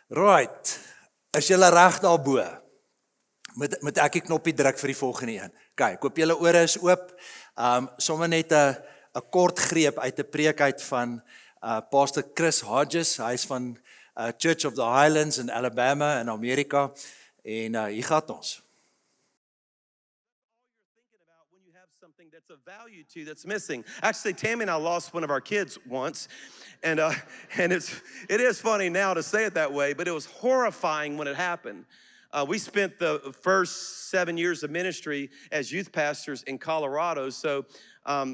Right, is julle reg daarbo? Moet ek die knoppie druk vir die volgende een? Kyk, ek hoop julle ore is oop. Sommer net 'n kort greep uit 'n preek uit van Pastor Chris Hodges. Hy is van Church of the Highlands in Alabama in Amerika en hier gaan ons. When you have something that's of value to you that's missing. Actually, Tammy and I lost one of our kids once, and it is funny now to say it that way, but it was horrifying when it happened. We spent the first 7 years of ministry as youth pastors in Colorado, so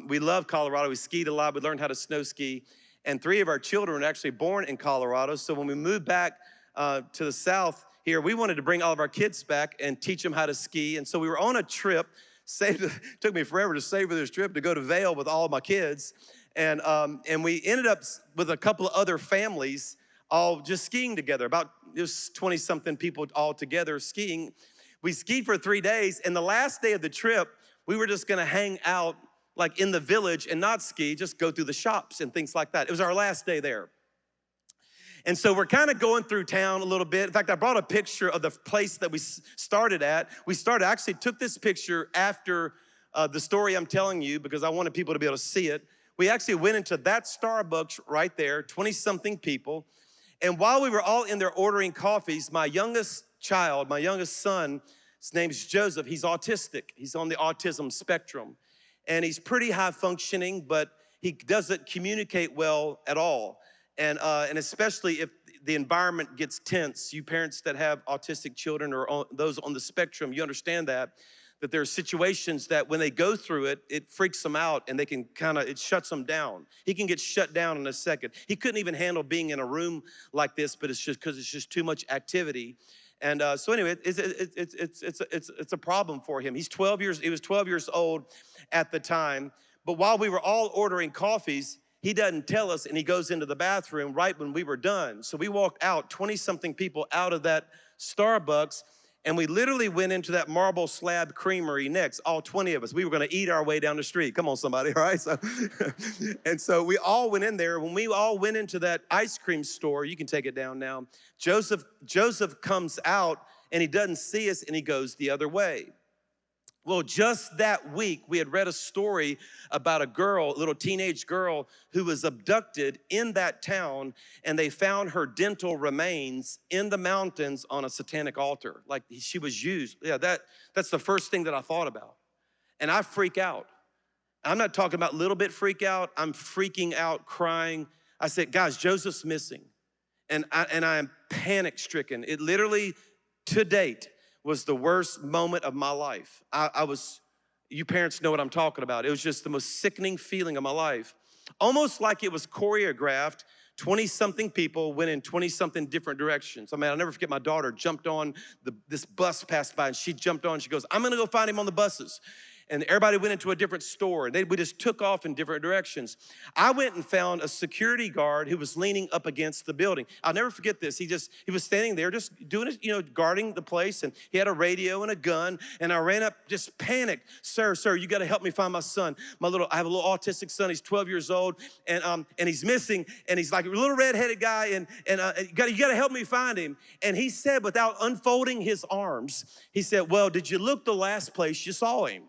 we love Colorado. We skied a lot. We learned how to snow ski, and 3 of our children were actually born in Colorado. So when we moved back to the south here, we wanted to bring all of our kids back and teach them how to ski, and so we were on a trip. Took me forever to save for this trip to go to Vail with all of my kids. And we ended up with a couple of other families all just skiing together. About just 20-something people all together skiing. We skied for 3 days, and the last day of the trip, we were just gonna hang out like in the village and not ski, just go through the shops and things like that. It was our last day there. And so we're kind of going through town a little bit. In fact, I brought a picture of the place that we started at. Actually took this picture after the story I'm telling you because I wanted people to be able to see it. We actually went into that Starbucks right there, 20-something people. And while we were all in there ordering coffees, my youngest son, his name's Joseph, he's autistic. He's on the autism spectrum. And he's pretty high functioning, but he doesn't communicate well at all. And especially if the environment gets tense, you parents that have autistic children or those on the spectrum, you understand that there are situations that when they go through it, it freaks them out and they can it shuts them down. He can get shut down in a second. He couldn't even handle being in a room like this, but it's just because it's just too much activity. And so anyway, it's a problem for him. He was 12 years old at the time, but while we were all ordering coffees, he doesn't tell us, and he goes into the bathroom right when we were done. So we walked out, 20-something people out of that Starbucks, and we literally went into that Marble Slab Creamery next, all 20 of us. We were gonna eat our way down the street. Come on, somebody, all right? So we all went in there. When we all went into that ice cream store, you can take it down now, Joseph comes out, and he doesn't see us, and he goes the other way. Well, just that week, we had read a story about a little teenage girl who was abducted in that town, and they found her dental remains in the mountains on a satanic altar. Like she was used. Yeah, that's the first thing that I thought about. And I freak out. I'm not talking about little bit freak out. I'm freaking out, crying. I said, guys, Joseph's missing. And I am panic stricken. It literally, to date, was the worst moment of my life. You parents know what I'm talking about. It was just the most sickening feeling of my life. Almost like it was choreographed. 20-something people went in 20-something different directions. I mean, I'll never forget my daughter jumped on, this bus passed by and she jumped on, she goes, I'm gonna go find him on the buses. And everybody went into a different store. We just took off in different directions. I went and found a security guard who was leaning up against the building. I'll never forget this. He was standing there just doing it, guarding the place, and he had a radio and a gun, and I ran up just panicked. Sir, you gotta help me find my son. I have a little autistic son, he's 12 years old, and he's missing, and he's like a little red-headed guy, and you gotta help me find him. And he said, without unfolding his arms, he said, well, did you look the last place you saw him?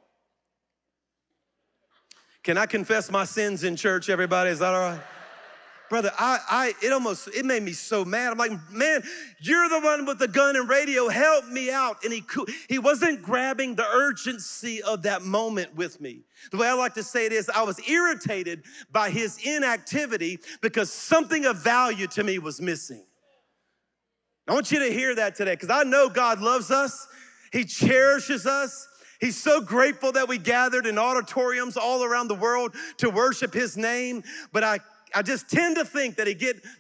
Can I confess my sins in church, everybody? Is that all right? Brother, it made me so mad. I'm like, man, you're the one with the gun and radio, help me out. And he wasn't grabbing the urgency of that moment with me. The way I like to say it is, I was irritated by his inactivity because something of value to me was missing. I want you to hear that today, because I know God loves us. He cherishes us. He's so grateful that we gathered in auditoriums all around the world to worship his name. But I just tend to think that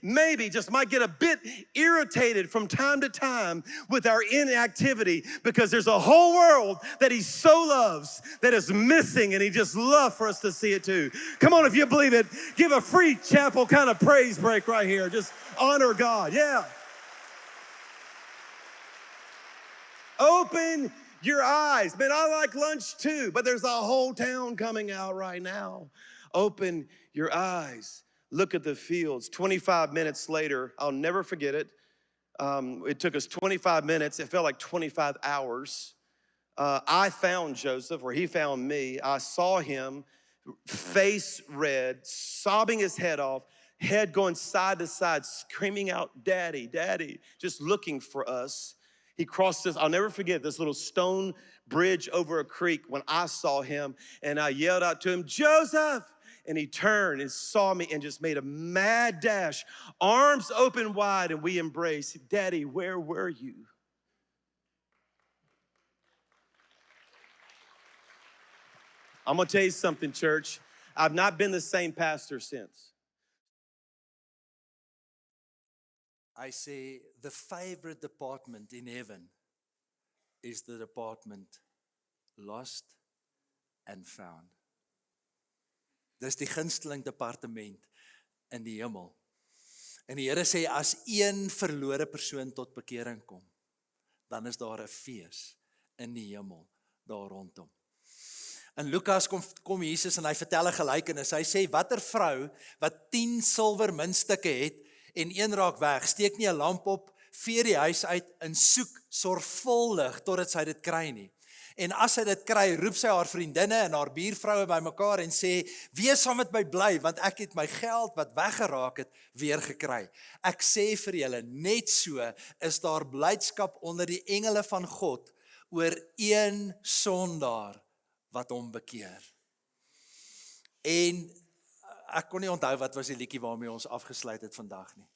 might get a bit irritated from time to time with our inactivity, because there's a whole world that he so loves that is missing, and he just loves for us to see it too. Come on, if you believe it, give a free chapel kind of praise break right here. Just honor God, yeah. Open your eyes. Man, I like lunch too, but there's a whole town coming out right now. Open your eyes. Look at the fields. 25 minutes later, I'll never forget it. It took us 25 minutes. It felt like 25 hours. I found Joseph, or he found me. I saw him, face red, sobbing his head off, head going side to side, screaming out, "Daddy, Daddy," just looking for us. He crossed this, I'll never forget, this little stone bridge over a creek when I saw him, and I yelled out to him, "Joseph!" And he turned and saw me and just made a mad dash, arms open wide, and we embraced. "Daddy, where were you?" I'm gonna tell you something, church. I've not been the same pastor since. I say the favorite department in heaven is the department lost and found. Dis die gunsteling departement in die hemel. En die Here sê as een verlore persoon tot bekering kom, dan is daar 'n fees in die hemel daar rondom. In Lukas kom Jesus en hy vertel 'n gelykenis. Hy sê watter vrou wat 10 silwer muntstukke het en een raak weg, steek nie 'n lamp op, vee die huis uit en soek sorgvuldig totdat sy dit kry nie. En as sy dit kry, roep sy haar vriendinne en haar buurvroue bymekaar en sê, "Wees saam met my bly, want ek het my geld wat weggeraak het weer gekry." Ek sê vir julle, net so is daar blydskap onder die engele van God oor een sondaar wat hom bekeer. En ek kon nie onthou wat was die liedjie waarmee ons afgesluit het vandag nie.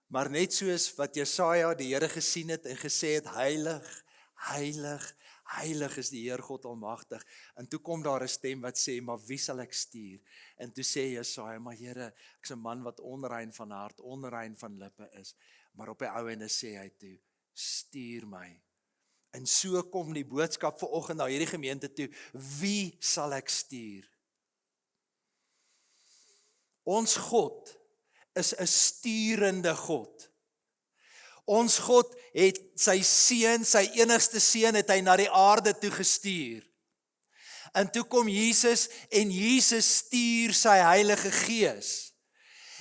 Maar net soos wat Jesaja die Here gesien het en gesê het, heilig, heilig, heilig is die Heer God Almagtig. En toe kom daar 'n stem wat sê, maar wie sal ek stuur? En toe sê Jesaja, maar Here, ek's 'n man wat onrein van hart, onrein van lippe is. Maar op die ou ende sê hy toe, stuur my. En so kom die boodskap vanoggend na hierdie gemeente toe, wie sal ek stuur? Ons God is 'n sturende God. Ons God het sy seun, sy enigste seun het hy na die aarde toe gestuur. En toe kom Jesus en Jesus stuur sy Heilige Gees.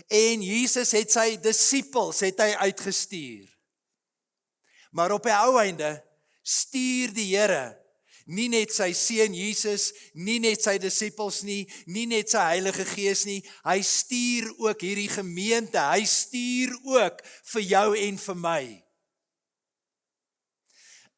En Jesus het sy disippels het hy uitgestuur. Maar op die ou einde stuur die Here nie net sy seun Jesus, nie net sy disippels nie net sy Heilige Gees nie, hy stuur ook hierdie gemeente, hy stuur ook vir jou en vir my.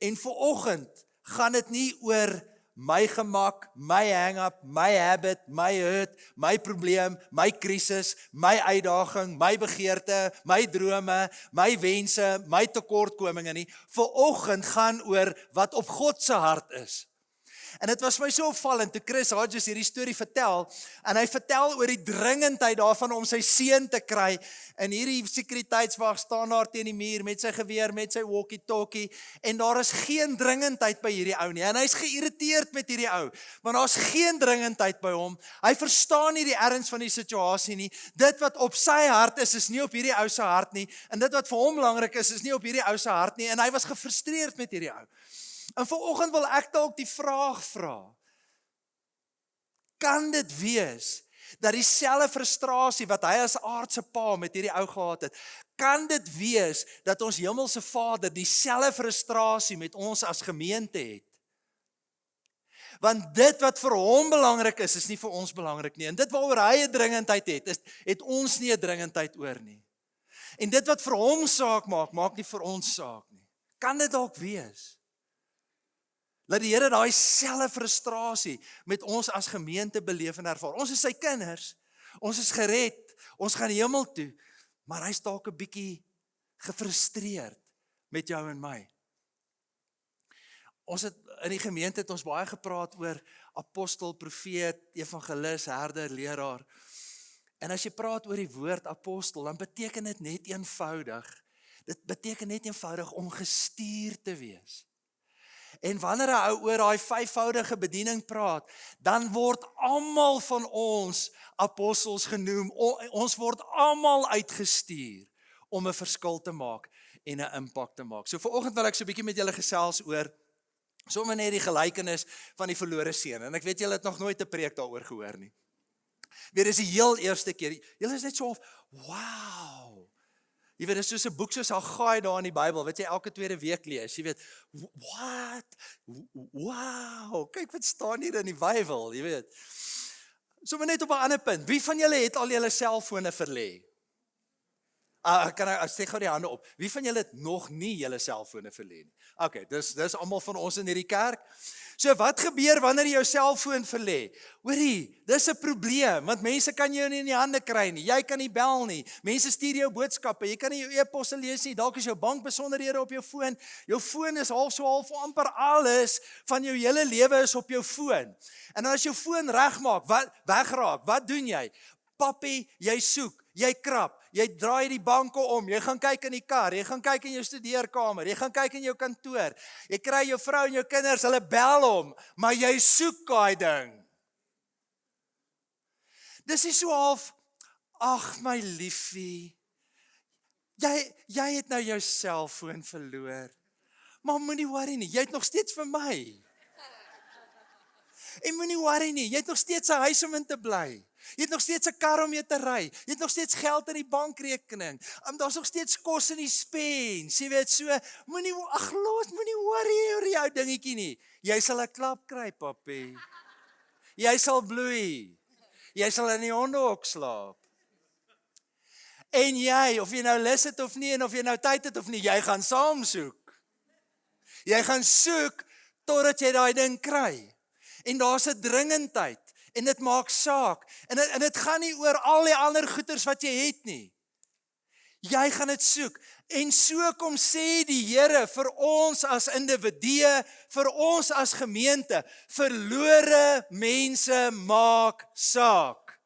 En vanoggend gaan dit nie oor my gemak, my hang-up, my habit, my hurt, my probleem, my krisis, my uitdaging, my begeerte, my drome, my wense, my tekortkominge nie. Vanoggend gaan oor wat op God se hart is. En dit was my so opvallend toe Chris Hodges hierdie storie vertel, en hy vertel oor die dringendheid daarvan om sy seun te kry, en hierdie sekuriteitswag staan daar teen die muur met sy geweer, met sy walkie-talkie, en daar is geen dringendheid by hierdie ou nie, en hy is geïrriteerd met hierdie ou, want daar is geen dringendheid by hom, hy verstaan nie die erns van die situasie nie, dit wat op sy hart is nie op hierdie ou se hart nie, en dit wat vir hom belangrik is nie op hierdie ou se hart nie, en hy was gefrustreerd met hierdie ou. En vanoggend wil ek dalk die vraag vra, kan dit wees dat dieselfde frustrasie wat hy as aardse pa met hierdie ou gehad het, kan dit wees dat ons hemelse Vader dieselfde frustrasie met ons as gemeente het? Want dit wat vir hom belangrik is nie vir ons belangrik nie, en dit waaroor hy 'n dringendheid het ons nie 'n dringendheid oor nie. En dit wat vir hom saak maak nie vir ons saak nie. Kan dit dalk wees? Laat die Here daai selfe frustrasie met ons as gemeente beleef en ervaar. Ons is sy kinders, ons is gered, ons gaan hemel toe, maar hy's dalk 'n bietjie gefrustreerd met jou en my. Ons het in die gemeente het ons baie gepraat oor apostel, profeet, evangelis, herder, leraar. En as jy praat oor die woord apostel, dan beteken dit net eenvoudig. Dit beteken net eenvoudig om gestuur te wees. En wanneer hy oor daai 5voudige bediening praat, dan word almal van ons apostels genoem. Ons word almal uitgestuur om 'n verskil te maak en 'n impak te maak. So vanoggend wil ek so 'n bietjie met julle gesels oor sommer net die gelykenis van die verlore seun. En ek weet julle het nog nooit 'n preek daaroor gehoor nie. Weer is die heel eerste keer. Julle is net so, wow. Jy weet, dit is soos 'n boek soos Haggai daar in die Bybel, wat jy elke tweede week lees. Jy weet, what? Wow, kyk wat staan hier in die Bybel, jy weet. Sommige net op 'n ander punt. Wie van julle het al julle selfone verlê? Kan ek steek gou die hande op. Wie van julle het nog nie julle selfone verlê nie? Okay, dis almal van ons in hierdie kerk. So wat gebeur wanneer jy jou selfoon verlê? Hoorie, dis 'n probleem, want mense kan jou nie in die hande kry nie. Jy kan nie bel nie. Mense stuur jou boodskappe. Jy kan nie jou e-posse lees nie. Dalk is jou bankbesonderhede op jou foon. Jou foon is half amper alles van jou hele lewe is op jou foon. En as jou foon regmaak, wat wegraak, wat doen jy? Papi, jy soek, jy krap. Jy draai die banke om, jy gaan kyk in die kar, jy gaan kyk in jou studeerkamer, jy gaan kyk in jou kantoor, jy kry jou vrou en jou kinders, hulle bel hom, maar jy soek daai ding. Dis nie so half, ag my liefie, jy het nou jou selfoon verloor, maar moenie worry nie, jy het nog steeds vir my. En moenie worry nie, jy het nog steeds 'n huis om in te bly. Jy het nog steeds 'n kar om mee te ry. Jy het nog steeds geld in die bankrekening. Daar's nog steeds kos in die spens. Jy weet so, moenie worry oor jou dingetjie nie. Jy sal 'n klap kry, papi. Jy sal bloei. Jy sal in die hondehok slaap. En jy, of jy nou lus het of nie en of jy nou tyd het of nie, jy gaan saam soek. Jy gaan soek totdat jy daai ding kry. En daar's 'n dringendheid. En dit maak saak. En dit gaan nie oor al die ander goeders wat jy het nie. Jy gaan dit soek. En so kom sê die Here vir ons as individue, vir ons as gemeente, verlore mense maak saak.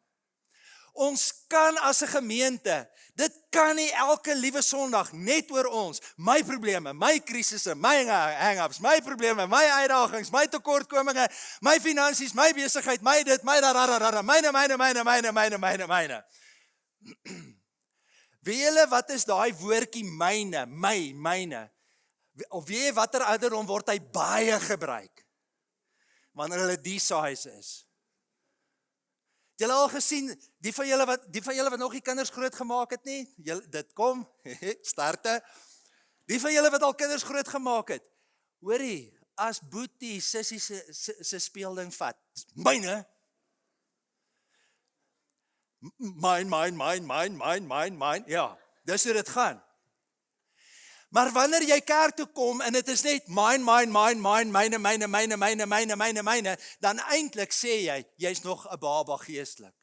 Ons kan as 'n gemeente, dit kan nie elke liewe Sondag net oor ons, my probleme, my krisisse, my hang-ups, my probleme, my uitdagings, my tekortkominge, my finansies, my besigheid, my dit, my myne. Weet julle wat is daai woordjie myne, myne? Of weet jy watter ouderdom word hy baie gebruik? Wanneer hulle die size is. Het julle al gesien, die van julle wat nog die kinders groot gemaak het nie? Dit kom, starte. Die van julle wat al kinders groot gemaak het. Hoorie, as Boetie sissie se speelding vat, myne. Mine. Ja, dis hoe dit gaan. Maar wanneer jy kerk toe kom en dit is net myne, dan eintlik sê jy, jy's nog 'n baba geestelik.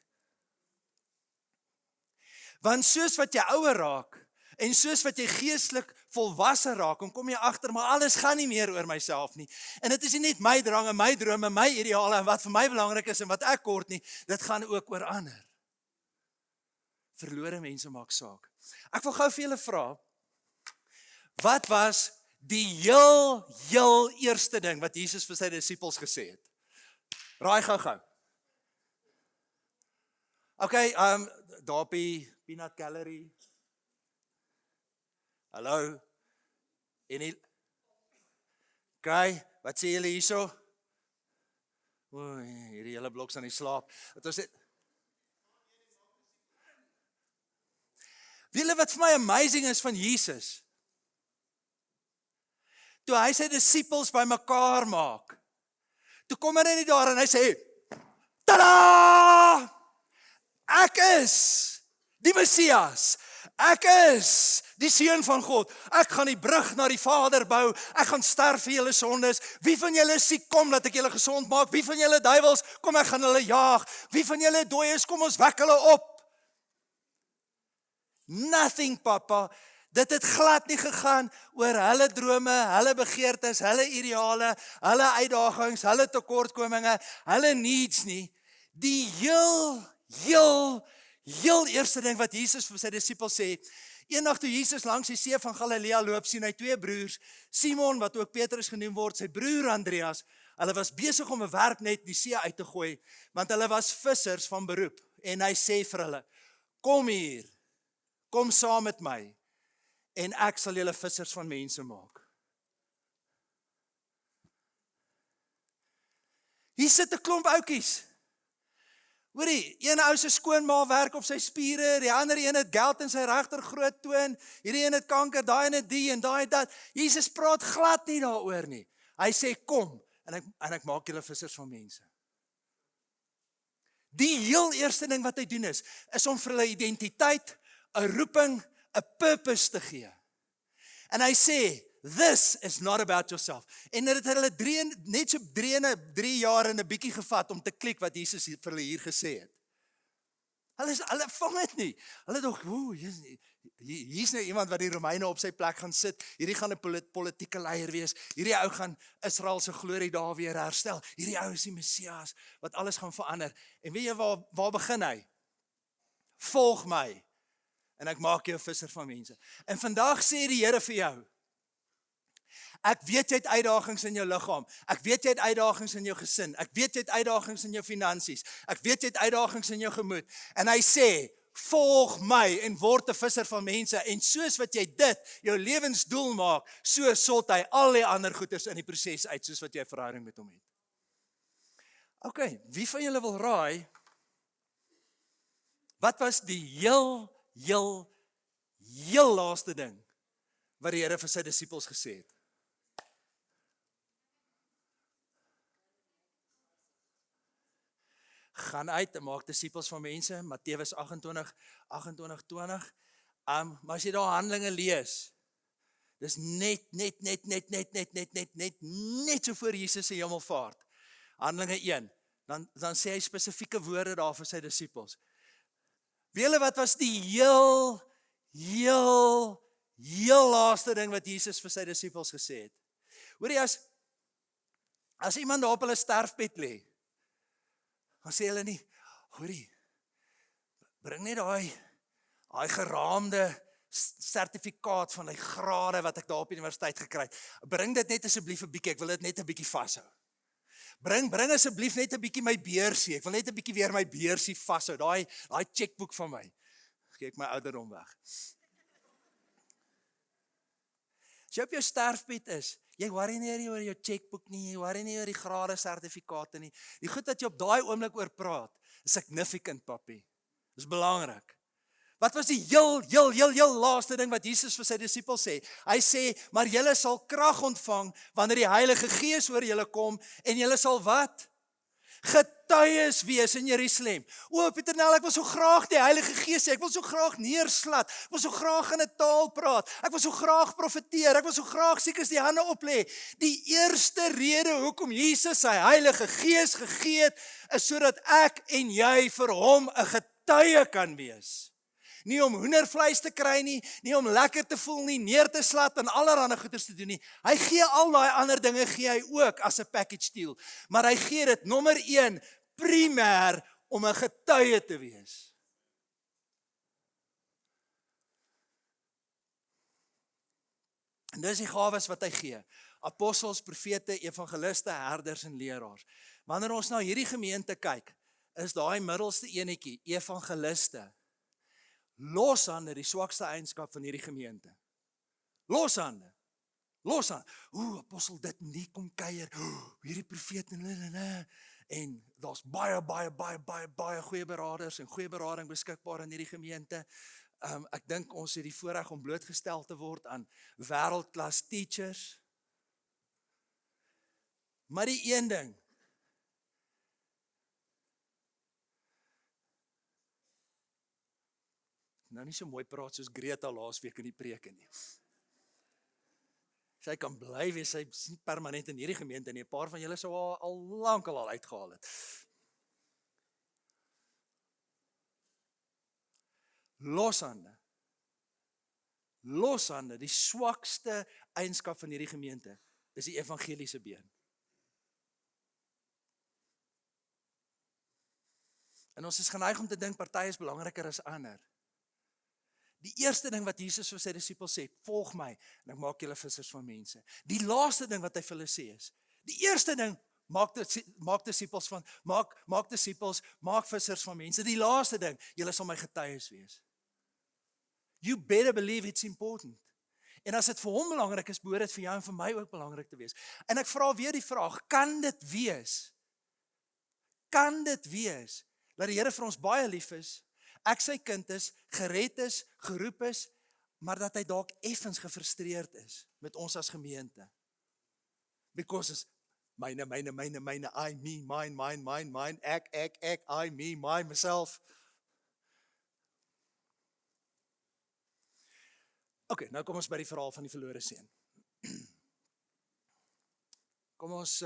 Want soos wat jy ouer raak en soos wat jy geestelik volwasse raak, en kom jy agter, maar alles gaan nie meer oor myself nie. En dit is nie net my drange, my drome, my ideale en wat vir my belangrik is en wat ek kort nie, dit gaan ook oor ander. Verlore mense maak saak. Ek wil gou vir julle vra, wat was die heel eerste ding wat Jesus vir sy disippels gesê het? Raai gou. Okay, daar op die peanut gallery. Hallo. Okay, wat sê julle hierso? Oei, hierdie hele blok staan in slaap. Wat was dit? Weet julle wat vir my amazing is van Jesus? Toe hy sy disippels bymekaar maak, toe kom hy net daar en hy sê, tada! Ek is die Messias. Ek is die Seun van God. Ek gaan die brug na die Vader bou. Ek gaan sterf vir julle sondes. Wie van julle is siek, kom dat ek julle gesond maak. Wie van julle duiwels, kom ek gaan hulle jaag. Wie van julle dooies, kom ons wek hulle op. Nothing, papa. Dit het glad nie gegaan oor hulle drome, hulle begeertes, hulle ideale, hulle uitdagings, hulle tekortkominge, hulle needs nie. Die heel eerste ding wat Jesus vir sy disippels sê, eendag toe Jesus langs die see van Galilea loop, sien hy twee broers, Simon wat ook Petrus genoem word, sy broer Andreas, hulle was besig om 'n werpnet die see uit te gooi, want hulle was vissers van beroep, en hy sê vir hulle, kom hier, kom saam met my, en ek sal julle vissers van mense maak. Hier sit 'n klomp ouetjies. Hoorie, een ou se skoonma werk op sy spiere, die ander een het geld in sy regter groot toon, hierdie een het kanker, daai een het die en daai dat. Jesus praat glad nie daaroor nie. Hy sê kom en ek maak julle vissers van mense. Die heel eerste ding wat hy doen is om vir hulle identiteit, 'n roeping, 'n purpose te gee. En hy sê, this is not about yourself. En dit het hulle net so 3 jaar en 'n bietjie gevat om te klik wat Jesus vir hulle hier gesê het. Hulle vang dit nie. Hulle dog, hier's nou iemand wat die Romeine op sy plek gaan sit. Hierdie gaan 'n politieke leier wees. Hierdie ou gaan Israel se glorie daar weer herstel. Hierdie ou is die Messias wat alles gaan verander. En weet jy waar begin hy? Volg my en ek maak jou 'n visser van mense. En vandag sê die Here vir jou, ek weet jy het uitdagings in jou liggaam. Ek weet jy het uitdagings in jou gesin. Ek weet jy het uitdagings in jou finansies. Ek weet jy het uitdagings in jou gemoed. En hy sê, volg my en word 'n visser van mense. En soos wat jy dit jou lewensdoel maak, so sort hy al die ander goeders in die proses uit, soos wat jy 'n verhouding met hom het. Okay, wie van julle wil raai, wat was die heel laaste ding wat die Here vir sy disippels gesê het? Gaan uit en maak disippels van mense, Matteus 28:20. Maar as jy daar Handelinge lees, dis net so voor Jesus se hemelvaart. Handelinge 1, dan sê hy spesifieke woorde daar vir sy disippels. Weet julle wat was die heel laaste ding wat Jesus vir sy disippels gesê het? Hoorie, as iemand daar op hulle sterfbed lê, dan sê hulle nie, hoorie, bring net daai geraamde sertifikaat van die grade wat ek daar op die universiteit gekry het. Bring dit net asseblief 'n bietjie, ek wil dit net 'n bietjie vashou. Bring asseblief net 'n bietjie my beursie, ek wil net 'n bietjie weer my beursie vashou, daai chequeboek van my. Gee ek my ouderdom weg. As jy op jou sterfbed is, jy worry nie oor jou chequeboek nie, jy worry nie oor die grade sertifikate nie. Die goed wat jy op daai oomblik oor praat, is significant, papi. Dis belangrik. Wat was die heel laaste ding wat Jesus vir sy disippels sê? Hy sê, maar julle sal krag ontvang wanneer die Heilige Gees oor julle kom en julle sal wat? Getuies wees in Jerusalem. O, Pieternel, ek wil so graag die Heilige Gees hê. Ek wil so graag neerslat. Ek wil so graag in 'n taal praat. Ek wil so graag profeteer. Ek wil so graag siekes die hande oplê. Die eerste rede hoekom Jesus sy Heilige Gees gegee het, is sodat ek en jy vir hom 'n getuie kan wees. Nie om hoendervleis te kry nie, nie om lekker te voel nie, neer te slat en allerlei goeders te doen nie. Hy gee al daai ander dinge gee hy ook as 'n package deal. Maar hy gee dit nommer 1 primêr om 'n getuie te wees. En dis die gawes wat hy gee. Apostels, profete, evangeliste, herders en leraars. Wanneer ons na hierdie gemeente kyk, is daai middelste enetjie, evangeliste, loshande die swakste eienskap van hierdie gemeente. Loshande. Apostel dit en die kom kuier. Hierdie profeet en daar's baie goeie beraders en goeie berading beskikbaar in hierdie gemeente. Ek dink ons het die voorreg om blootgestel te word aan wêreldklas teachers. Maar die een ding, nou nie so mooi praat soos Greta laasweek in die preke nie. Sy kan bly wees, sy is nie permanent in hierdie gemeente nie. 'n Paar van julle sou al lankal al uitgehaal het. Loshande, die swakste eienskap van hierdie gemeente is die evangeliese been. En ons is geneig om te dink party is belangriker as ander. Die eerste ding wat Jesus vir sy disippels sê, volg my en ek maak julle vissers van mense. Die laaste ding wat hy vir hulle sê is, die eerste ding, maak disippels, maak vissers van mense. Die laaste ding, julle sal my getuies wees. You better believe it's important. En as dit vir hom belangrik is, behoort dit vir jou en vir my ook belangrik te wees. En ek vra weer die vraag, kan dit wees dat die Here vir ons baie lief is, ek sy kind is, gered is, geroep is, maar dat hy dalk effens gefrustreerd is met ons as gemeente. Because it's myne, I, me, mine, ek, I, me, myself. Okay, nou kom ons by die verhaal van die verlore seun. Kom ons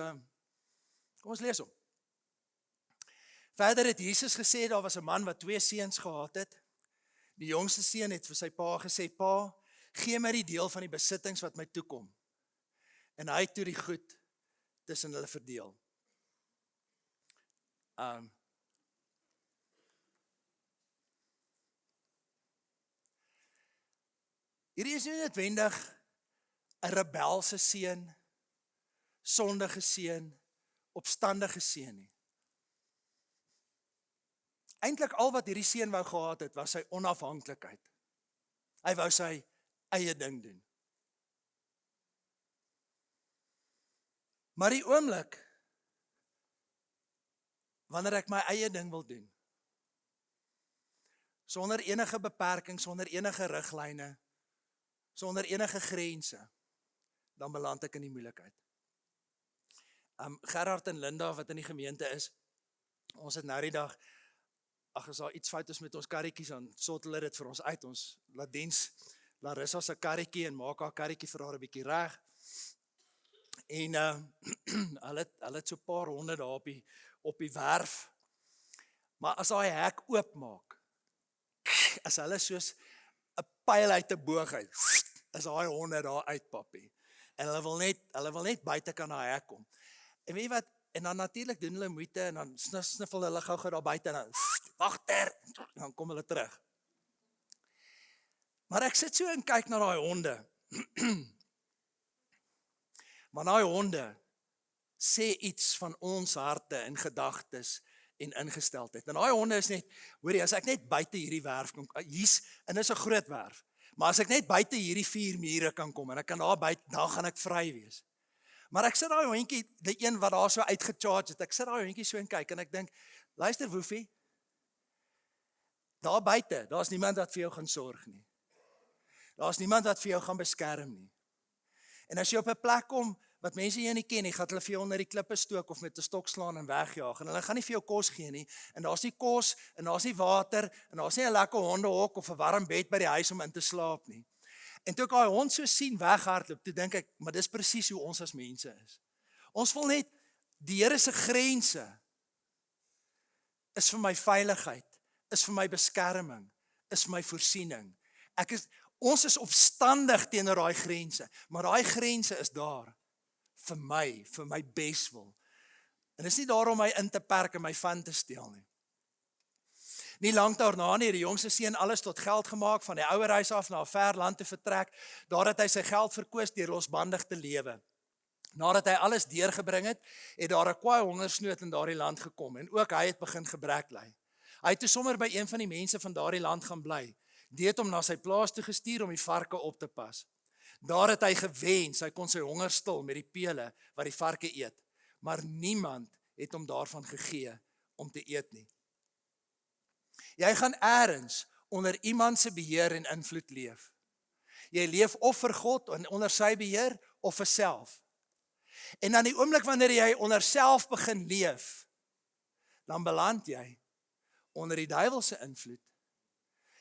lees hom. Verder het Jesus gesê, daar was 'n man wat 2 seuns gehad het. Die jongste seun het vir sy pa gesê, pa, gee my die deel van die besittings wat my toekom. En hy het toe die goed tussen hulle verdeel. Hierdie is nie noodwendig 'n rebelse seun, sondige seun, opstandige seun nie. Eintlik al wat hierdie seun wou gehad het, was sy onafhanklikheid. Hy wou sy eie ding doen. Maar die oomblik, wanneer ek my eie ding wil doen, sonder enige beperking, sonder enige riglyne, sonder enige grense, dan beland ek in die moeilikheid. Gerard en Linda, wat in die gemeente is, ons het nou die dag, as daar iets fout is met ons karretjies, dan sort hulle dit vir ons uit, ons laat diens Larissa se karretjie en maak haar karretjie vir haar 'n bietjie reg. En hulle het so 'n paar honde daar op die werf. Maar as daai hek oopmaak, as hulle soos 'n pyl uit 'n boog uit, is daai honde daar uit, papi. En hulle wil net buite kan daai hek kom. En weet jy wat? En dan natuurlik doen hulle moeite en dan sniffel hulle gou daar buite en dan wagter, dan kom hulle terug. Maar ek sit so en kyk na daai honde. Maar daai honde sê iets van ons harte en gedagtes en ingesteldheid. En daai honde is net, hoorie, as ek net buite hierdie werf kom, hier's, en dis 'n groot werf, maar as ek net buite hierdie 4 mure kan kom, en ek kan daar buite, dan gaan ek vry wees. Maar ek sit daai hondjie, die een wat daar so uitgecharge het, ek sit daai hondjie so en kyk, en ek dink, luister Woefie, daar buite, daar's niemand wat vir jou gaan sorg nie. Daar's niemand wat vir jou gaan beskerm nie. En as jy op 'n plek kom, wat mense jy nie ken nie, gaan hulle vir jou onder die klippe stook of met 'n stok slaan en wegjaag. En hulle gaan nie vir jou kos gee nie. En daar's nie kos, en daar's nie water, en daar's nie 'n lekker hondehok of 'n warm bed by die huis om in te slaap nie. En toe ek daai hond so sien weghardloop, toe dink ek, maar dis presies hoe ons as mense is. Ons wil net, die Here se grense is vir my veiligheid, is vir my beskerming, is vir my voorsiening. Ons is opstandig teenoor daai grense, maar daai grense is daar vir my beswil. En dis nie daar om my in te perk en my van te steel nie. Nie lank daarna nie, die jongste seun alles tot geld gemaak, van die ouer huis af na 'n ver land te vertrek, daar het hy sy geld verkoos deur losbandig te lewe. Nadat hy alles deurgebring het, het daar 'n kwaai hongersnood in daardie land gekom, en ook hy het begin gebrek ly. Hy het toe sommer by een van die mense van daardie land gaan bly. Die het hom na sy plaas toe gestuur om die varke op te pas. Daar het hy gewens, hy kon sy honger stil met die pele wat die varke eet, maar niemand het hom daarvan gegee om te eet nie. Jy gaan eers onder iemand se beheer en invloed leef. Jy leef of vir God en onder sy beheer of vir self. En dan die oomblik wanneer jy onder self begin leef, dan beland jy onder die duiwelse invloed.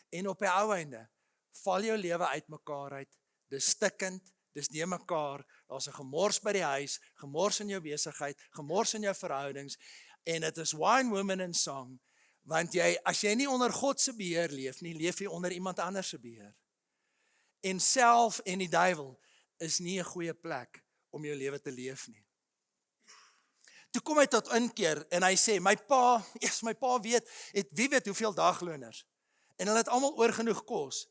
En op die ou einde val jou lewe uitmekaar uit. Dis stikkend, dis nie mekaar. Daar's 'n gemors by die huis, gemors in jou besigheid, gemors in jou verhoudings, en dit is wine, women and song. Want as jy nie onder God se beheer leef nie, leef jy onder iemand anders se beheer. En self en die duiwel is nie 'n goeie plek om jou lewe te leef nie. Toe kom hy tot inkeer en hy sê, my pa wie weet hoeveel dagloners. En hulle het almal oorgenoeg kos.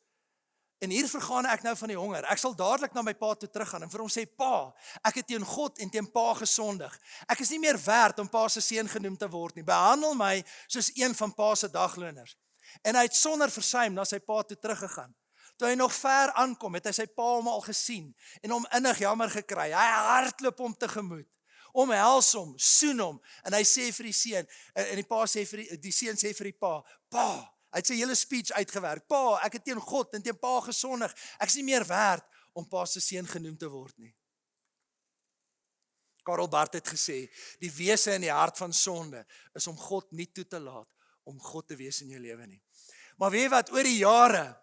En hier vergaan ek nou van die honger. Ek sal dadelik na my pa toe teruggaan en vir hom sê, pa, ek het teen God en teen pa gesondig. Ek is nie meer werd om pa se seun genoem te word nie. Behandel my soos een van pa se dagloners. En hy het sonder versuim na sy pa toe teruggegaan. Toe hy nog ver aankom, het hy sy pa hom al gesien en hom innig jammer gekry. Hy hardloop hom tegemoet. omhels hom, soen hom, en hy sê vir die seun, en die pa sê vir die seun sê vir die pa, hy het sy hele speech uitgewerk, pa, ek het teen God en teen pa gesondig, ek is nie meer werd om pa se seun genoem te word nie. Karl Barth het gesê, die wese in die hart van sonde is om God nie toe te laat om God te wees in jou lewe nie. Maar weet wat, oor die jare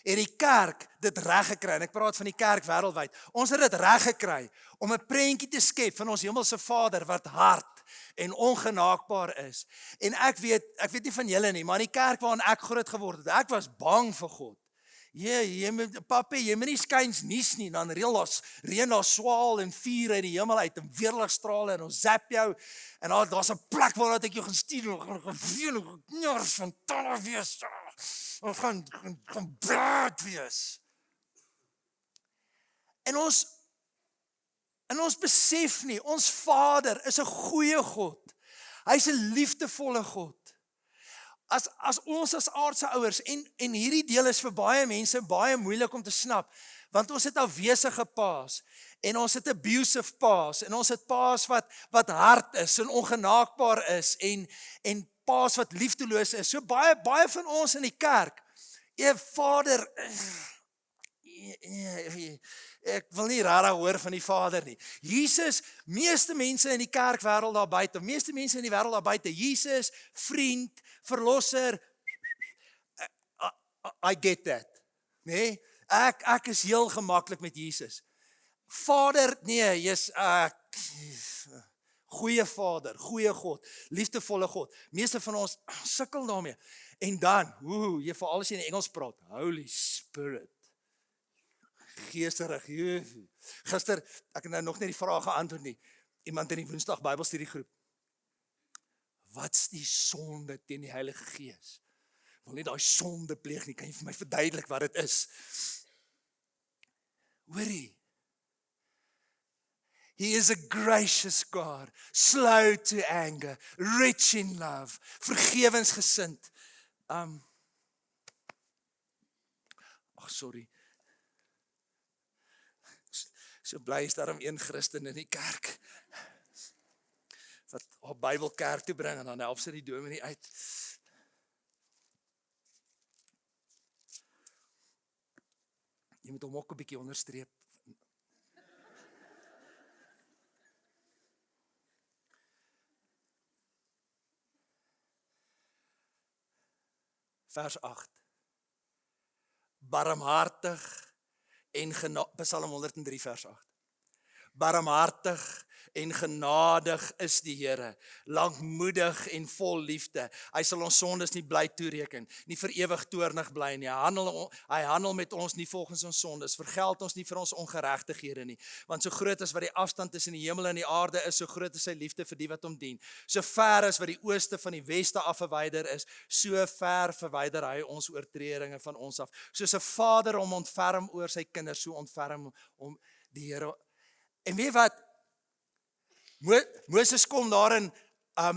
het die kerk dit reg gekry, en ek praat van die kerk wêreldwyd, ons het dit reg gekry om 'n prentjie te skep van ons hemelse Vader wat hard en ongenaakbaar is. En ek weet nie van julle nie, maar in die kerk waarin ek groot geword het, ek was bang vir God. Jy moet nie skuins nies nie, dan reën daar swaal en vuur uit die hemel uit en weerligstrale en ons zap jou en daar's 'n plek waar ek jou gaan stuur en gaan veel knars van talle wees. Ons gaan bloed wees. En ons besef nie, ons Vader is 'n goeie God. Hy's 'n liefdevolle God. As ons as aardse ouers, en hierdie deel is vir baie mense baie moeilik om te snap, want ons het afwesige paas, en ons het abusive paas, en ons het paas wat hard is, en ongenaakbaar is, en paas wat liefdeloos is. So baie van ons in die kerk, Vader, ek wil nie rara hoor van die Vader nie. Jesus, meeste mense in die kerkwêreld daar buite, meeste mense in die wêreld daar buite, Jesus, vriend, verlosser, I get that. Nee, ek is heel gemaklik met Jesus. Vader, nee, jy's goeie Vader, goeie God, liefdevolle God. Meeste van ons sukkel daarmee. En dan, jy veral as jy in Engels praat, Holy Spirit. Geesterig. Gister, ek het nou nog nie die vraag geantwoord nie. Iemand in die Woensdag Bybelstudiegroep. Wat's die sonde teen die Heilige Gees? Ek wil nie daai sonde pleeg nie, kan jy vir my verduidelik wat dit is? Hoorie. He is a gracious God, slow to anger, rich in love, vergewensgesind. Sorry. So bly is daarom een Christen in die kerk wat op Bybel kerk toe bring en dan help sy die dominee uit. Jy moet hom ook 'n bietjie onderstreep. Vers 8. Barmhartig en Psalm 103 vers 8. Barmhartig en genadig is die Here, lankmoedig en vol liefde. Hy sal ons sondes nie bly toereken, nie vir ewig toornig bly nie. Hy handel met ons nie volgens ons sondes, vergeld ons nie vir ons ongeregtighede nie. Want so groot as wat die afstand tussen die hemel en die aarde is, so groot is sy liefde vir die wat hom dien. So ver as wat die ooste van die weste af verwyder is, so ver verwyder hy ons oortredinge van ons af. Soos 'n vader hom ontferm oor sy kinders, so ontferm hom die Here. En weet wat? Moses kom daar in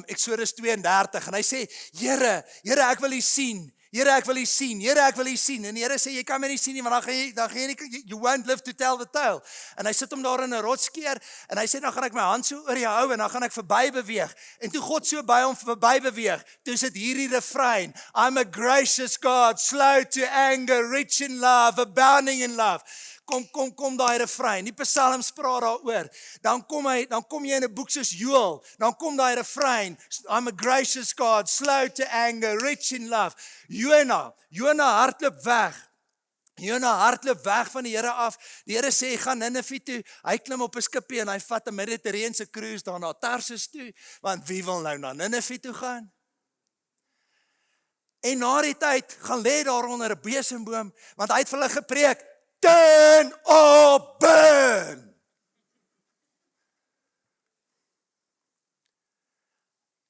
Exodus 32 en hy sê, Here, ek wil U sien. Here, ek wil U sien. Here, ek wil U sien. En die Here sê, jy kan my nie sien nie, want dan gaan jy nie, you won't live to tell the tale. En hy sit hom daar in 'n rotskeer en hy sê, dan gaan ek my hand so oor jou hou en dan gaan ek verby beweeg. En toe God so by hom verby beweeg, toe sit hierdie refrein, I'm a gracious God, slow to anger, rich in love, abounding in love. Kom daai refrein. Die psalms praat daaroor. Dan kom jy in 'n boek soos Joel. Dan kom daai refrein. I'm a gracious God, slow to anger, rich in love. Jona hardloop weg. Jona hardloop weg van die Here af. Die Here sê, gaan Ninive toe. Hy klim op 'n skipie en hy vat 'n Mediterrane cruise daar na Tarsus toe. Want wie wil nou na Ninive toe gaan? En na die tyd gaan lê daar onder 'n besemboom, want hy het vir hulle gepreek. Turn or burn.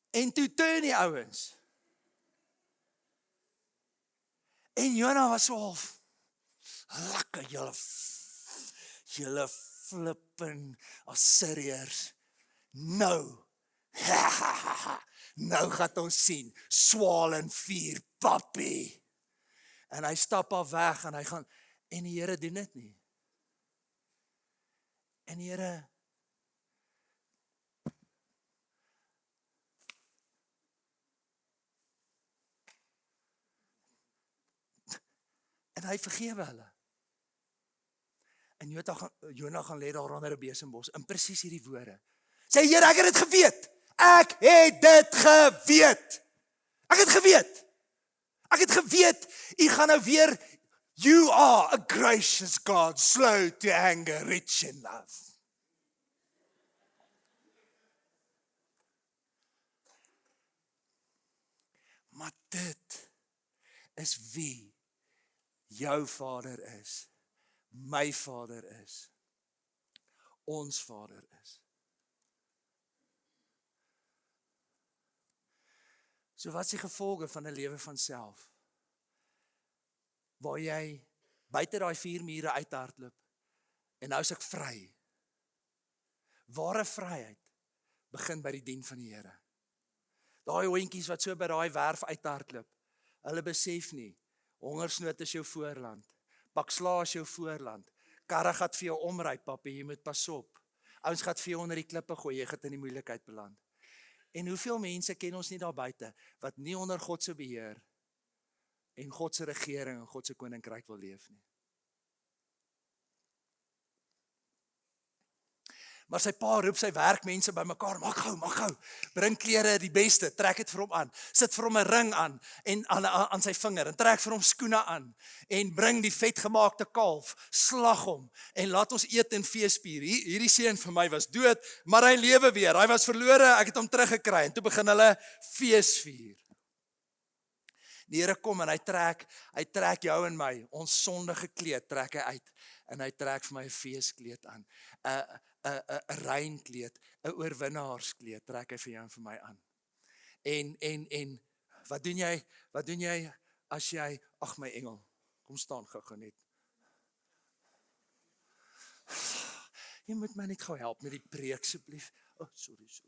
En toe turn die ouens. En Jona was so half, lekker julle flippin Assiriërs. Nou gaan ons sien, swaal en vuur, papi. En hy stap af weg en hy gaan, en die Here doen dit nie. En die Here En hy vergewe hulle. En Jonah gaan lê daar onder 'n besembos in presies hierdie woorde. Sê Here, ek het dit geweet. Ek het dit geweet. Ek het geweet. Ek het geweet, u gaan nou weer, you are a gracious God, slow to anger, rich in love. Maar dit is wie jou Vader is, my Vader is, ons Vader is. So wat is die gevolge van 'n lewe van self? Waar jy buite daai 4 mure uithardloop en nou is ek vry. Ware vryheid begin by die dien van die Here. Daai hondjies wat so by daai werf uithardloop, hulle besef nie, hongersnood is jou voorland, pak sla is jou voorland, karre gaan vir jou omry, papie, jy moet pas op. Ouens gaan vir jou onder die klippe gooi, jy gaan in die moeilikheid beland. En hoeveel mense ken ons nie daar buite, wat nie onder God se beheer, en God se regering en God se koninkryk wil leef nie. Maar sy pa roep sy werkmense bymekaar, maak gou, bring klere die beste, trek dit vir hom aan, sit vir hom 'n ring aan en aan sy vinger en trek vir hom skoene aan en bring die vetgemaakte kalf, slag hom en laat ons eet en feesvier. Hierdie seun vir my was dood, maar hy lewe weer. Hy was verlore, ek het hom teruggekry en toe begin hulle feesvier. Die Here kom en hy trek jou en my, ons sondige kleed trek hy uit en hy trek vir my 'n feeskleed aan. 'n reinkleed, 'n oorwinnaarskleed trek hy vir jou en vir my aan. En wat doen jy as jy, ag my engel, kom staan gou net. Jy moet my net gou help met die preek asseblief. Sorry.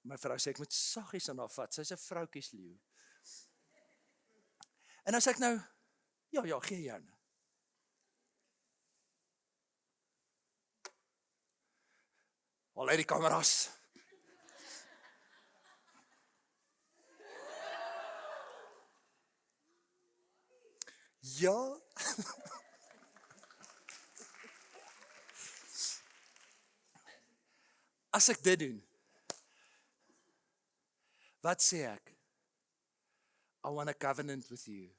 My vrou sê ek moet saggies aan haar vat. Sy's 'n vroutjies leeu. En as ek nou, ja, gee jou nou. Al uit die kameras. Ja. As ek dit doen, wat sê ek? I want a covenant with you.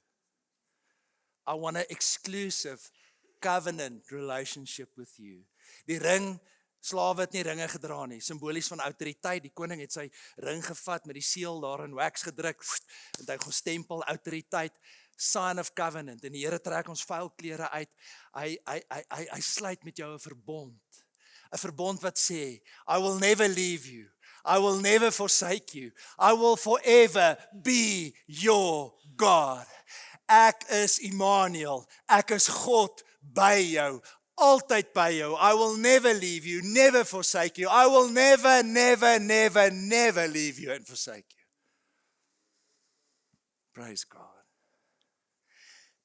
I want an exclusive covenant relationship with you. Die ring, slawe het nie ringe gedra nie, simbolies van autoriteit. Die koning het sy ring gevat met die seël daar in wax gedruk en hy gestempel autoriteit, sign of covenant. En die Here trek ons vuil klere uit. Hy sluit met jou 'n verbond. 'n Verbond wat sê, I will never leave you. I will never forsake you. I will forever be your God. Ek is Immanuel. Ek is God by jou. Altyd by jou. I will never leave you, never forsake you. I will never leave you and forsake you. Praise God.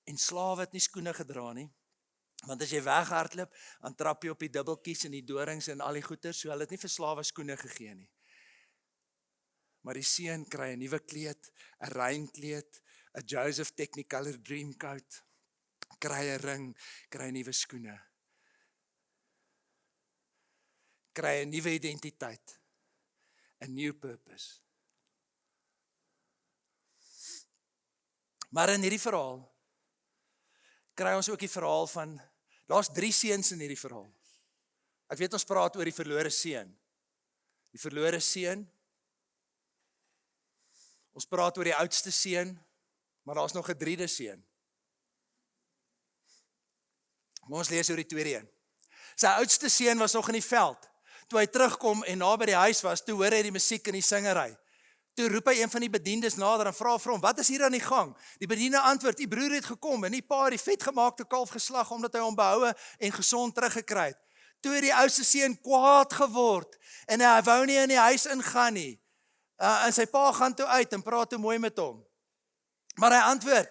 En slawe het nie skoene gedra nie. Want as jy weghardloop, dan trap jy op die dubbeltjies en die dorings en al die goeters, so hulle het nie vir slawe skoene gegee nie. Maar die seun kry 'n nuwe kleed, 'n reinkleed, 'n Joseph Technicolor Dreamcoat, kry 'n ring, kry nuwe skoene. Kry 'n nuwe identiteit, 'n new purpose. Maar in hierdie verhaal kry ons ook die verhaal van, daar's 3 seuns in hierdie verhaal. Ek weet ons praat oor die verlore seun. Die verlore seun. Ons praat oor die oudste seun, maar daar's nog 'n 3de seun. Maar ons lees oor die tweede een. Sy oudste seun was nog in die veld. Toe hy terugkom en na by die huis was, toe hoor hy die musiek en die singery. Toe roep hy een van die bediendes nader en vra vir hom, wat is hier aan die gang? Die bediende antwoord, die broer het gekom en die pa het die vetgemaakte kalf geslag, omdat hy hom behoue en gesond teruggekry het. Toe het die oudste seun kwaad geword en hy wou nie in die huis ingaan nie. En sy pa gaan toe uit en praat toe mooi met hom. Maar hy antwoord,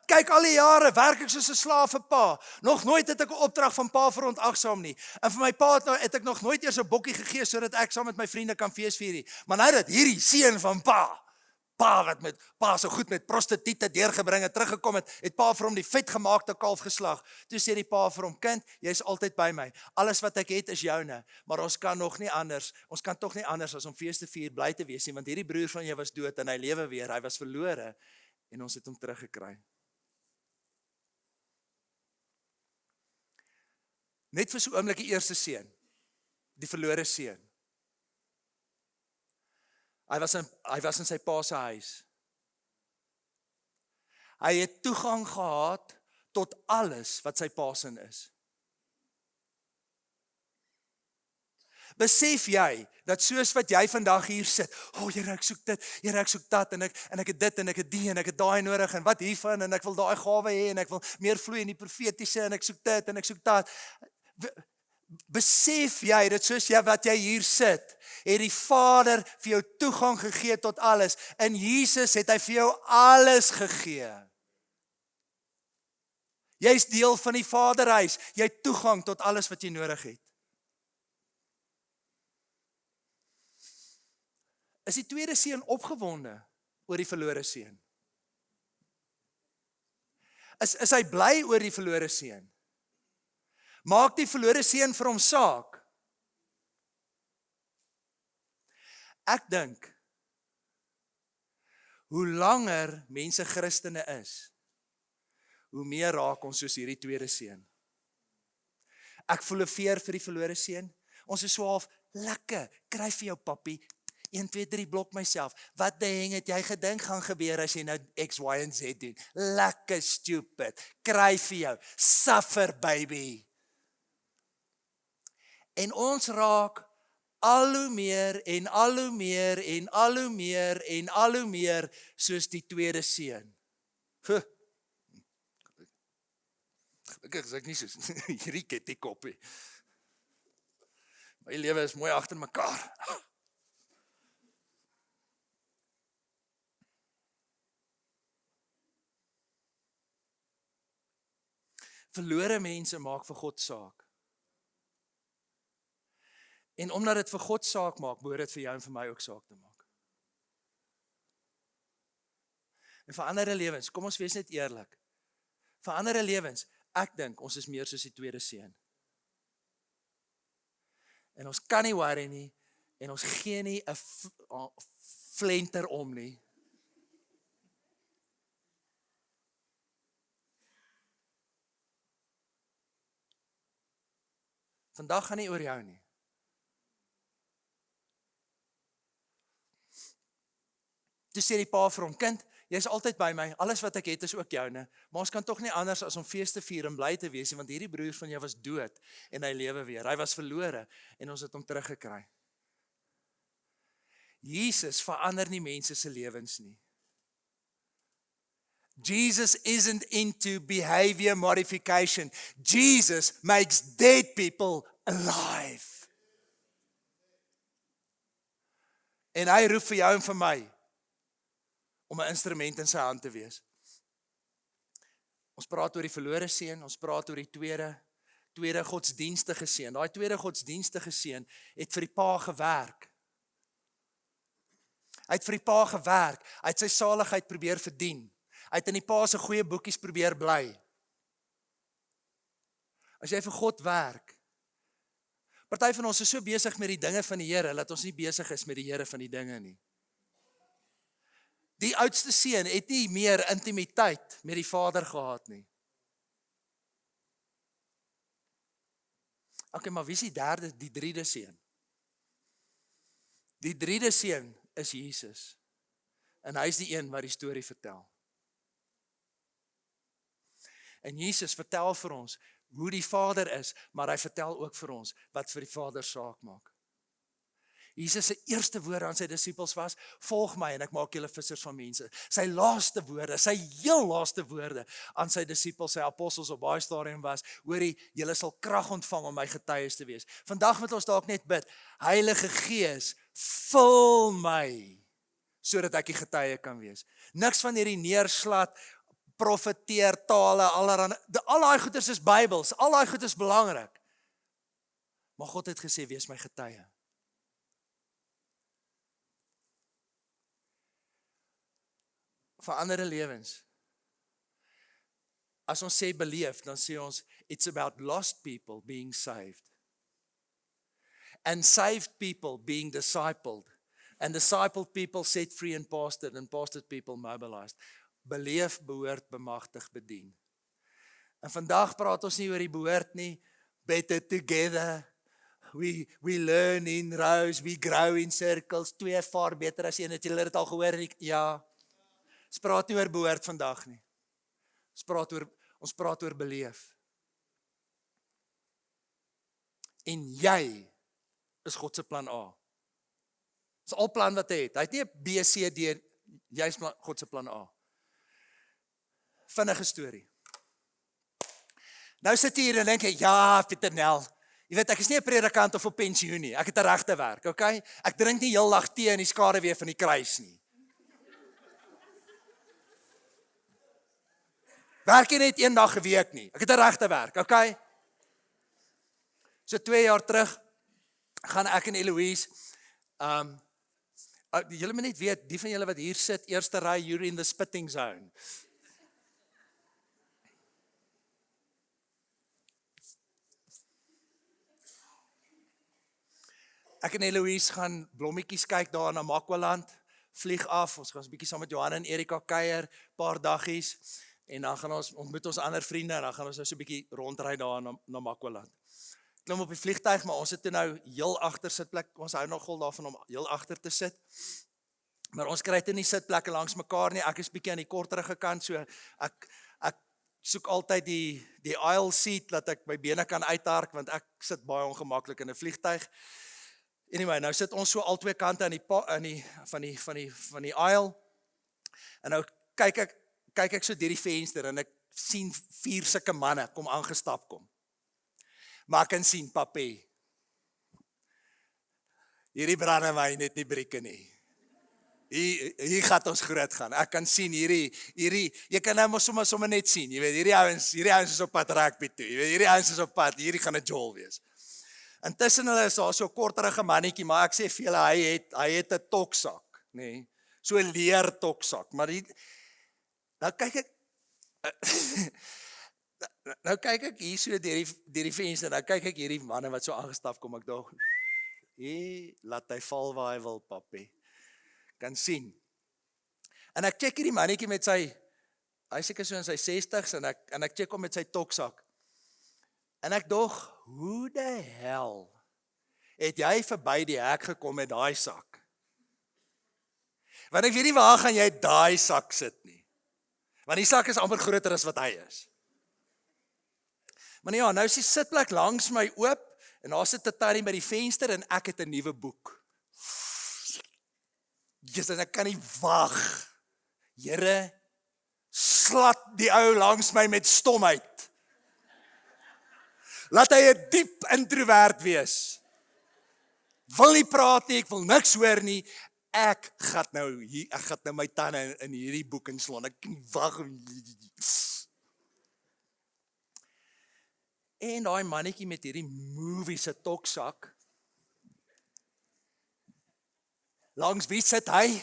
kyk al die jare, werk ek soos 'n slaaf vir pa. Nog nooit het ek 'n opdrag van pa verontagsaam nie. En vir my pa het ek nog nooit eers 'n bokkie gegee, sodat ek saam met my vriende kan feesvier nie. Maar nou dat hierdie seun van pa, Pa wat met pa so goed met prostituie deurgebring het, teruggekom het pa vir hom die vetgemaakte kalf geslag. Toe sê die pa vir hom, kind, jy's altyd by my. Alles wat ek het is joune, maar ons kan tog nie anders as om fees te vier, bly te wees nie, want hierdie broer van jou was dood en hy lewe weer, hy was verlore en ons het hom teruggekry. Net vir so 'n oomblik die eerste seun, die verlore seun. Hy was in sy pa se huis. Hy het toegang gehad tot alles wat sy pa se is. Besef jy, dat soos wat jy vandag hier sit, Here, ek soek dit, Here, ek soek dat, en ek het dit, en ek het die, en ek het daai nodig, en wat hiervan, en ek wil daai gawe hê, en ek wil meer vloei in die profetiese, en ek soek dit, en ek soek dat. Besef jy dat soos wat jy hier sit, het die Vader vir jou toegang gegee tot alles. In Jesus het hy vir jou alles gegee. Jy's deel van die Vaderhuis. Jy het toegang tot alles wat jy nodig het. Is die tweede seun opgewonde oor die verlore seun? Is hy bly oor die verlore seun? Maak die verlore seun vir hom saak? Ek dink, hoe langer mense Christene is, hoe meer raak ons soos hierdie tweede seun. Ek voel 'n veer vir die verlore seun. Ons is so half, lekker, kry vir jou pappie, 1, 2, 3 blok myself. Wat die heng het jy gedink gaan gebeur as jy nou X, Y en Z doen? Lekker stupid, kry vir jou, suffer baby. En ons raak al hoe meer en al hoe meer en al hoe meer en al hoe meer soos die tweede seun. Gelukkig is ek nie soos hierdie ketty-koppie. My lewe is mooi agter mekaar. Verlore mense maak vir God saak. En omdat dit vir God saak maak, behoort dit vir jou en vir my ook saak te maak. En vir ander lewens, kom ons wees net eerlik. Vir ander lewens, ek dink ons is meer soos die tweede seun. En ons kan nie worry nie, en ons gee nie 'n flenter om nie. Vandag gaan nie oor jou nie. Toe sê die pa vir hom, kind, jy is altyd by my, alles wat ek het is ook joune, maar ons kan tog nie anders as om fees te vier en bly te wees, want hierdie broer van jou was dood en hy lewe weer. Hy was verlore en ons het hom teruggekry. Jesus verander nie mense se lewens nie. Jesus isn't into behavior modification. Jesus makes dead people alive. En hy roep vir jou en vir my om 'n instrument in sy hand te wees. Ons praat oor die verlore seun, ons praat oor die tweede godsdienstige seun. Daai tweede godsdienstige seun het vir die pa gewerk. Hy het vir die pa gewerk, hy het sy saligheid probeer verdien. Hy het in die pa se goeie boekies probeer bly. As jy vir God werk, party van ons is so besig met die dinge van die Here, dat ons nie besig is met die Here van die dinge nie. Die oudste seun het nie meer intimiteit met die Vader gehad nie. Okay, maar wie is die derde seun? Die derde seun is Jesus. En hy is die een wat die storie vertel. En Jesus vertel vir ons hoe die Vader is, maar hy vertel ook vir ons wat vir die Vader saak maak. Jesus se eerste woorde aan sy disippels was, volg my en ek maak julle vissers van mense. Sy laaste woorde, sy heel laaste woorde aan sy disippels, sy apostels op baie stadium was, hoorie, julle sal krag ontvang om my getuies te wees. Vandag moet ons dalk net bid, Heilige Gees, vul my, sodat ek die getuie kan wees. Niks van hierdie neerslat, profeteer, tale, al daai goeders is Bybels, al daai goed is belangrik. Maar God het gesê, wees my getuie. verander lewens. As ons sê beleef, dan sê ons, it's about lost people being saved. And saved people being discipled. And discipled people set free and pastored people mobilized. Beleef, behoort, bemagtig, bedien. En vandag praat ons nie oor die behoort nie, better together, we learn in rows, we grow in circles, 2 vaar beter as 1, het julle dit al gehoor? Ja, ons praat nie oor behoort vandag nie, ons praat oor beleef. En jy is God se plan A. Dis al plan wat hy het nie 'n B, C, D, jy is God se plan A. Vinnige storie. Nou sit jy hier en dink jy, ja, Pieter Nel, jy weet, ek is nie 'n predikant of op pensioen nie, ek het 'n regte werk, okay? Ek drink nie heel lag tee in die skaduwee van die kruis nie. Werk jy net 1 dag 'n week nie, ek het 'n regte werk, okay? So 2 jaar terug, gaan ek en Eloise, julle moet net weet, die van julle wat hier sit, eerste ry, you're in the spitting zone. Ek en Eloise gaan blommetjies kyk daar na Makwaland, vlieg af, ons gaan 'n bietjie saam met Johan en Erika kuier, paar daggies, en dan gaan ons ontmoet ons ander vriende, en dan gaan ons nou so 'n bietjie rondry daar na Makwaland. Klim op die vliegtuig, maar ons het toe nou heel agter sitplek, ons hou nogal daarvan om heel agter te sit, maar ons kry toe nie sitplekke langs mekaar nie, ek is bietjie aan die korterige kant, so ek soek altyd die aisle seat, dat ek my bene kan uithark, want ek sit baie ongemaklik in 'n vliegtuig. Anyway, nou sit ons so al 2 kante van die aisle, en nou kyk ek so deur die venster, en ek sien 4 sulke manne kom aangestap kom. Maar ek kan sien, papie, hierdie brandewyn het nie brieke nie. Hier gaan ons groot gaan. Ek kan sien hierdie, jy kan nou sommer net sien, jy weet, hierdie ouens is op pad rugby toe, jy weet, hierdie ouens is op pad, hierdie gaan 'n jol wees. Intussen hulle is daar so 'n korterige mannetjie, maar ek sê vir julle, hy het 'n toksak, nê, so 'n leer toksak, maar nou kyk ek hier so deur die venster, nou kyk ek hierdie manne wat so aangestap kom, ek dink, laat hy val waar hy wil, papie, kan sien. En ek check hierdie mannetjie met hy seker so in sy 60s, en ek check hom met sy toksak. En ek dog, hoe die hel het jy verby die hek gekom met daai sak? Want ek weet nie waar gaan jy daai sak sit nie. Want die sak is amper groter as wat hy is. Maar ja, nou is die sitplek langs my oop, en daar sit 'n tannie by die venster, en ek het 'n nuwe boek. Jesus, ek kan nie wag. Here, slat die ou langs my met stomheid. Laat hy 'n diep introvert wees. Wil nie praat nie, ek wil niks hoor nie. Ek gaan nou my tande in hierdie boek inslaan. Ek kan nie wag. En daai mannetjie met hierdie movie se toksak. Langs wie sit hy?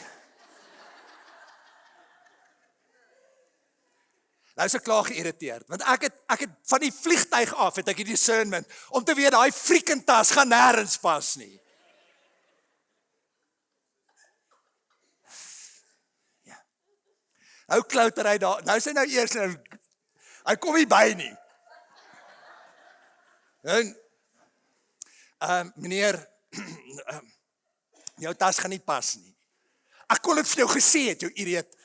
Nou is ek klaar geïrriteerd, want ek het van die vliegtuig af, het ek die discernment, om te weet, daai freaking tas gaan nêrens pas nie. Ja. Nou klouter hy daar, nou is hy nou eers, hy kom nie by nie. En, meneer, jou tas gaan nie pas nie. Ek kon dit vir jou gesê het, jou idioot.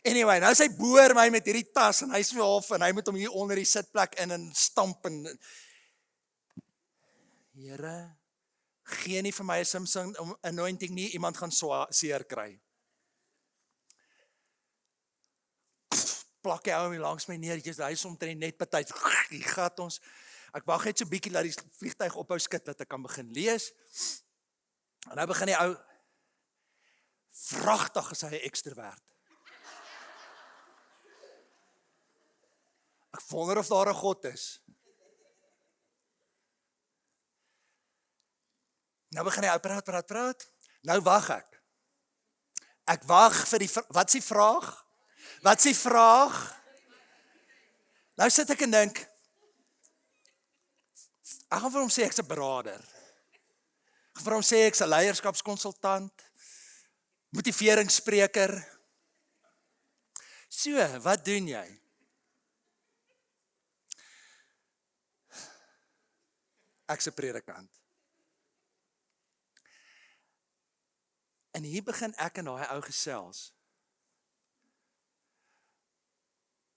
Anyway, nou is hy boor my met hierdie tas, en hy is half, en hy moet hom hier onder die sitplek in en stamp, en Here, gee nie vir my 'n Samsung anointing nie, iemand gaan seer kry. Plak hy ou langs my neer, hy is omtrent net party, die gat ons. Ek wag net so bietjie dat die vliegtuig ophou skud, dat ek kan begin lees. En nou begin die ou, vragtig is hy 'n ekstrovert. Ek wonder of daar 'n God is. Nou begin hy praat. Nou wag ek. Ek wag vir wat is die vraag? Wat is die vraag? Nou sit ek en dink, ek gaan vir hom sê ek's 'n beraader. Ek gaan vir hom sê ek's 'n leierskapskonsultant, motiveringsspreker. So, wat doen jy? Ek's 'n predikant. En hier begin ek en daai ou gesels.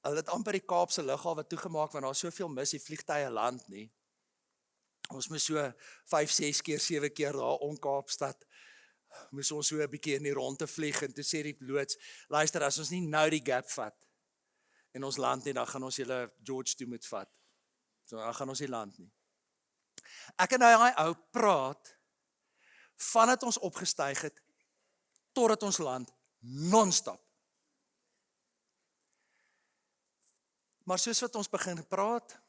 Hulle het amper die Kaapse lughawe toegemaak want daar's soveel mis, die vliegtye land nie. Ons moes so 5, 6 keer, 7 keer daar om Kaapstad moes ons so 'n bietjie in die rondte vlieg en toe sê die loods, luister, as ons nie nou die gap vat en ons land nie, dan gaan ons julle George toe moet vat. So dan gaan ons nie land nie. Ek en daai ou praat vandat ons opgestyg het totdat ons land non-stop. Maar soos wat ons begin praat,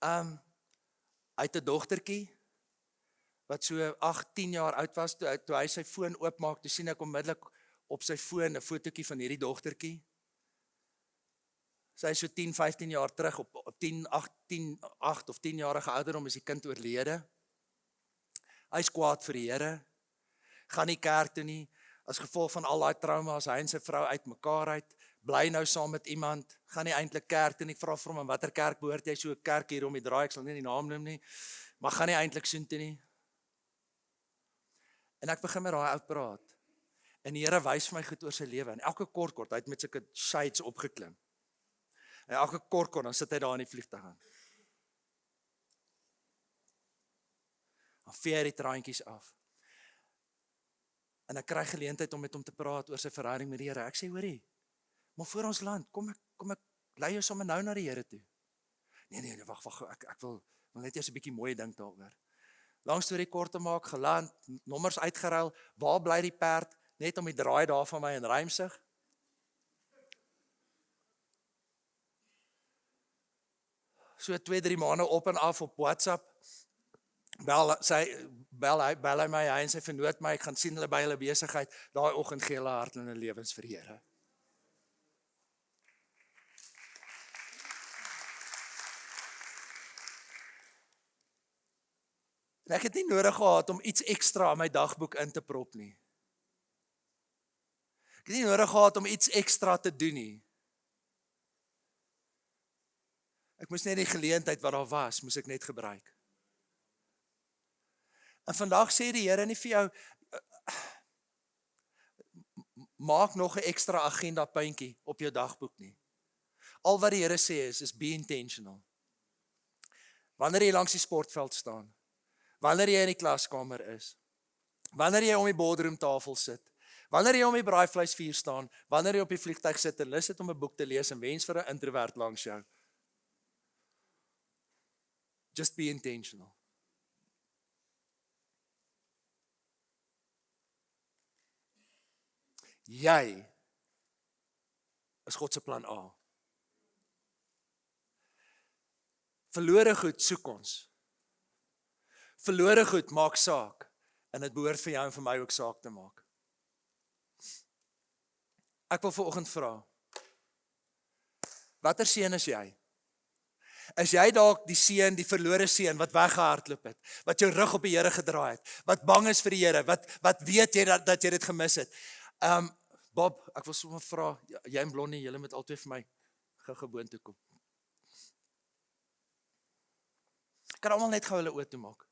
hy het 'n dogtertjie wat so 8, 10 jaar oud was, toe hy sy foon oopmaak, toe sien ek onmiddellik op sy foon 'n fotootjie van hierdie dogtertjie. Sy is so 10, 15 jaar terug, op 8 of 10 jarige ouderdom is die kind oorlede. Hy is kwaad vir die Here, gaan nie kerk toe nie, as gevolg van al daai trauma's, hy en sy vrou uitmekaar uit, bly nou saam met iemand, gaan nie eintlik kerk toe nie, ek vra vir hom, in watter kerk behoort jy, so 'n kerk hier om die draai, ek sal nie die naam noem nie, maar gaan nie eintlik soontoe nie. En ek begin met daai ou praat, en die Here wys vir my goed oor sy lewe, en elke kort, hy het met sulke shades opgeklim, en elke kort, dan sit hy daar in die vliegtuig aan. Dan vee hy die traantjies af. En ek kry geleentheid om met hom te praat oor sy verhouding met die Here. Ek sê, hoorie, maar voor ons land, kom ek lei jou sommer nou na die Here toe. Nee, wag, ek wil net eers 'n bietjie mooi dink daaroor. Lang storie kort te maak, geland, nommers uitgeruil, waar bly die perd, net om die draai daar van my in Ruimsig. So 2, 3 maande op en af op WhatsApp, bel hy my, hy en sy vernoot my, ek gaan sien hulle by hulle besigheid, daai oggend gee hulle hart en hulle lewens vir die Here. En ek het nie nodig gehad om iets ekstra in my dagboek in te prop nie. Ek het nie nodig gehad om iets ekstra te doen nie. Ek moes net die geleentheid wat daar was, moes ek net gebruik. En vandag sê die Here nie vir jou, maak nog 'n ekstra agenda puntjie op jou dagboek nie. Al wat die Here sê is be intentional. Wanneer jy langs die sportveld staan, wanneer jy in die klaskamer is, wanneer jy om die boardroomtafel sit, wanneer jy om die braaivleisvuur staan, wanneer jy op die vliegtuig sit en lus het om 'n boek te lees en wens vir 'n introvert langs jou. Just be intentional. Jy is God se plan A. Verlore goed soek ons. Verlore goed maak saak en dit behoort vir jou en vir my ook saak te maak. Ek wil vanoggend vra, watter seun is jy? Is jy dalk die seun, die verlore seun wat weggehardloop het, wat jou rug op die Here gedraai het, wat bang is vir die Here, wat weet jy dat jy dit gemis het? Bob, ek wil sommer vra, jy en Blondie, julle moet altyd vir my gou boontoe kom. Ek kan almal net gou hulle oë toe maak.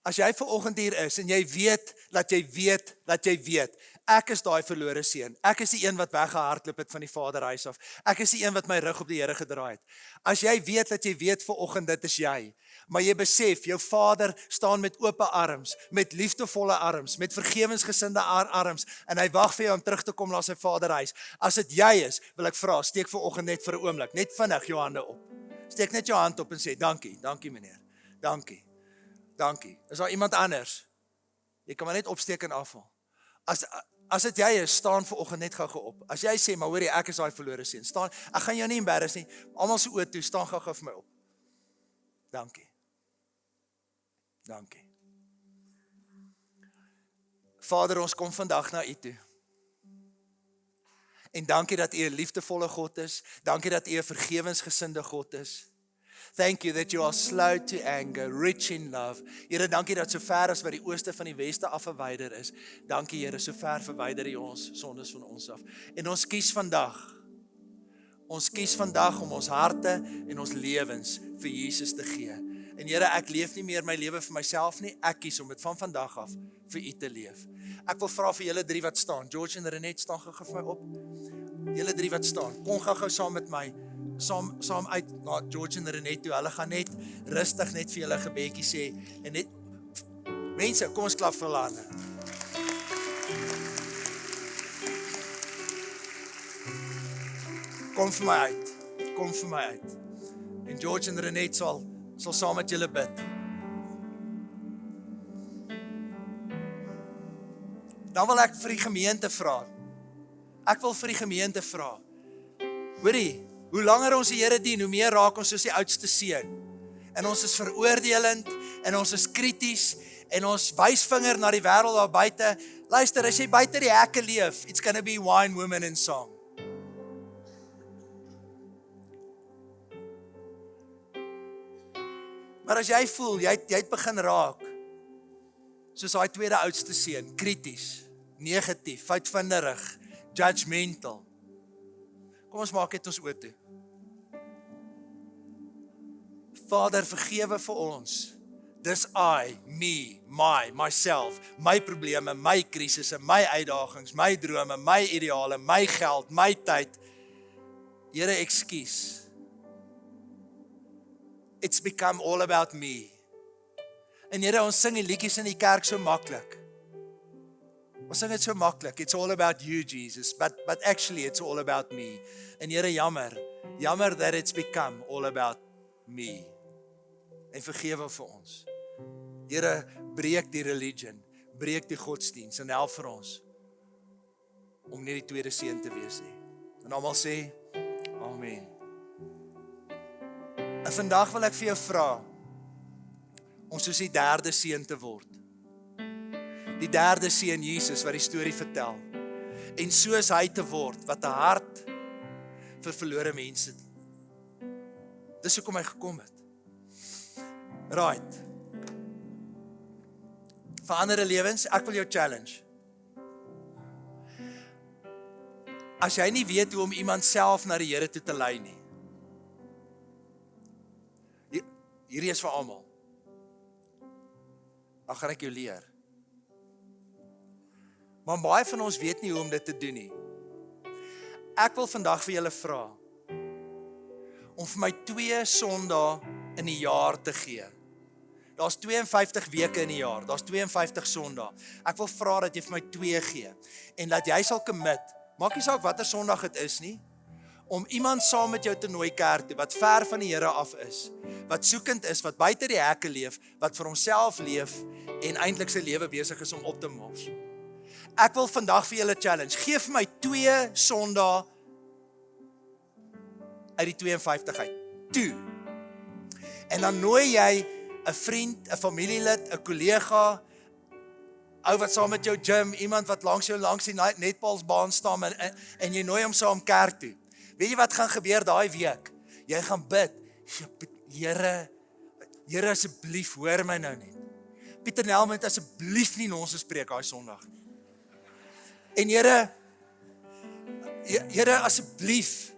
As jy vanoggend hier is en jy weet dat jy weet, ek is daai verlore seun. Ek is die een wat weggehardloop het van die Vaderhuis af. Ek is die een wat my rug op die Here gedraai het. As jy weet dat jy weet vanoggend dit is jy, maar jy besef jou Vader staan met oop arms, met liefdevolle arms, met vergewensgesinde arms en hy wag vir jou om terug te kom na sy Vaderhuis. As dit jy is, wil ek vra, steek vanoggend net vir 'n oomblik, net vinnig jou hande op. Steek net jou hand op en sê dankie meneer. Dankie. Is daar iemand anders? Jy kan maar net opsteek en afval. As dit jy is, staan vanoggend net gou op. As jy sê, maar hoorie, ek is daai verlore seun. Staan, ek gaan jou nie embarrass nie. Almal se oë toe, staan gou vir my op. Dankie. Vader, ons kom vandag na U toe. En dankie dat U 'n liefdevolle God is. Dankie dat U 'n vergewensgesinde God is. Thank you that you are slow to anger, rich in love. Here, dankie dat so ver as wat die ooste van die weste af verwyder is. Dankie Here, so ver verwyder U ons sondes van ons af. En ons kies vandag om ons harte en ons lewens vir Jesus te gee. En Here, ek leef nie meer my lewe vir myself nie, ek kies om dit van vandag af vir U te leef. Ek wil vra vir julle 3 wat staan, George en Renet, staan gou vir my op. Julle 3 wat staan, kom gou saam met my, saam uit na George en Renet toe. Hulle gaan net rustig net vir julle gebedjie sê, en net, mense, kom ons klap vir hulle hande. Kom vir my uit. En George en Renet sal saam met julle bid. Dan wil ek vir die gemeente vra. Hoorie, hoe langer ons die Here dien, hoe meer raak ons soos die oudste seun. En ons is veroordelend, en ons is krities, en ons wys vinger na die wêreld daar buite. Luister, as jy buite die hekke leef, it's gonna be wine, women and song. Maar as jy voel, jy het begin raak, soos daai tweede oudste seun, krities, negatief, foutvinderig, judgmental. Kom ons maak dit ons oë toe. Vader, vergewe vir ons. Dis I, me, myself, my probleme, my krisisse, my uitdagings, my drome, my ideale, my geld, my tyd. Here, ekskuus. It's become all about me. En Here, ons sing die liedjies in die kerk so maklik. Ons sing dit so maklik. It's all about you, Jesus, but actually it's all about me. En Here, jammer that it's become all about me. En vergewe vir ons. Here, breek die religion, breek die godsdienst en help vir ons om nie die tweede seun te wees nie. En almal sê, amen. En vandag wil ek vir jou vra om soos die derde seun te word. Die derde seun Jesus wat die storie vertel. En soos hy te word wat 'n hart vir verlore mense. Dis hoekom hy gekom het. Right. Verander lewens, ek wil jou challenge. As jy nie weet hoe om iemand self na die Here toe te lei nie. Hierdie is vir almal. Dan gaan ek jou leer. Maar baie van ons weet nie hoe om dit te doen nie. Ek wil vandag vir julle vra om vir my 2 Sondae in die jaar te gee. Daar's 52 weke in die jaar, daar's 52 Sondae. Ek wil vra dat jy vir my 2 gee en dat jy sal commit. Maak nie saak watter Sondag dit is nie, om iemand saam met jou te nooi kerk toe wat ver van die Here af is, wat soekend is, wat buite die hekke leef, wat vir homself leef en eintlik sy lewe besig is om op te mors. Ek wil vandag vir julle challenge. Gee vir my 2 Sondae uit die 52 uit. 2. En dan nooi jy 'n vriend, 'n familielid, 'n kollega, ou wat saam met jou gym, iemand wat langs die netbalsbaan staan en jy nooi hom saam kerk toe. Weet jy wat gaan gebeur daai week? Jy gaan bid. Here asseblief hoor my nou net. Pieter Nel moet asseblief nie nonsens preek daai Sondag. En Here asseblief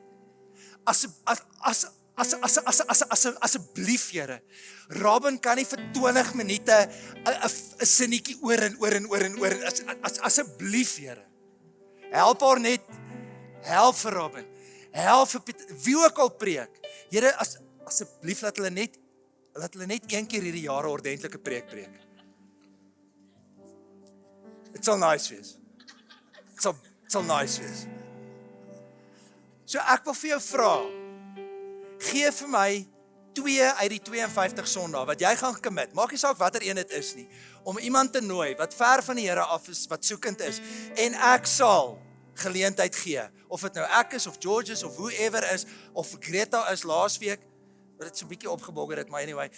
asseblief Here. Robin kan nie vir 20 minute 'n sinnetjie oor en asseblief Here. Help haar net. Help vir Robin. Help vir Pieter, wie ook al preek. Here asseblief laat hulle net een keer hierdie jaar 'n ordentlike preek preek. Dit sal nice wees. Dit sal nice wees. So ek wil vir jou vra, gee vir my 2 uit die 52 Sondae wat jy gaan commit. Maak nie saak watter een dit is nie, om iemand te nooi wat ver van die Here af is, wat soekend is, en ek sal geleentheid gee, of dit nou ek is, of George is, of whoever is, of Greta is laasweek, wat het so 'n bietjie opgebogger het, maar anyway,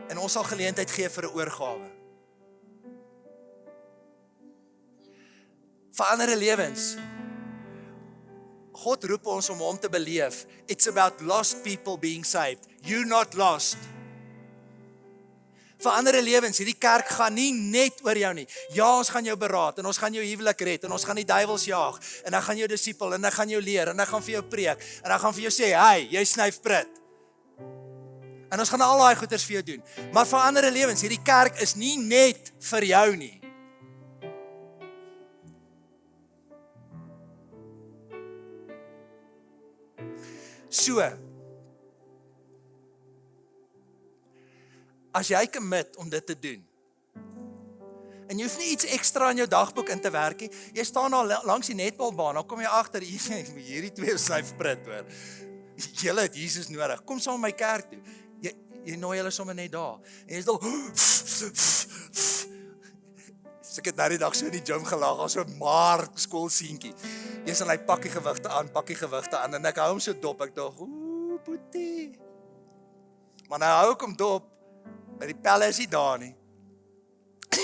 en En ons sal geleentheid gee vir 'n oorgawe. Verander lewens. God roep ons om hom te beleef. It's about lost people being saved. You're not lost. Verander lewens, hierdie kerk gaan nie net oor jou nie. Ja, ons gaan jou beraad en ons gaan jou huwelik red en ons gaan die duiwels jaag en dan gaan jou disipel en dan gaan jou leer en dan gaan vir jou preek en dan gaan vir jou sê, "Hey, jy snyf prit." En ons gaan al daai goeders vir jou doen. Maar verander lewens, hierdie kerk is nie net vir jou nie. So, as jy commit om dit te doen, en jy hoef nie iets ekstra in jou dagboek in te werk nie, jy staan daar langs die netbalbaan, dan kom jy agter, hierdie twee snyf prit hoor. Julle het Jesus nodig, kom saam met my kerk toe. Jy nooi hulle sommer net daar, en jy is al, ek het nou die dag so in die gym gelag, as so 'n maar skoolseentjie. Jy is in hy pakkie gewigte aan, en ek hou hom so dop, ek dog, boetie. Maar nou hou ek hom dop, maar die pelle is nie daar nie.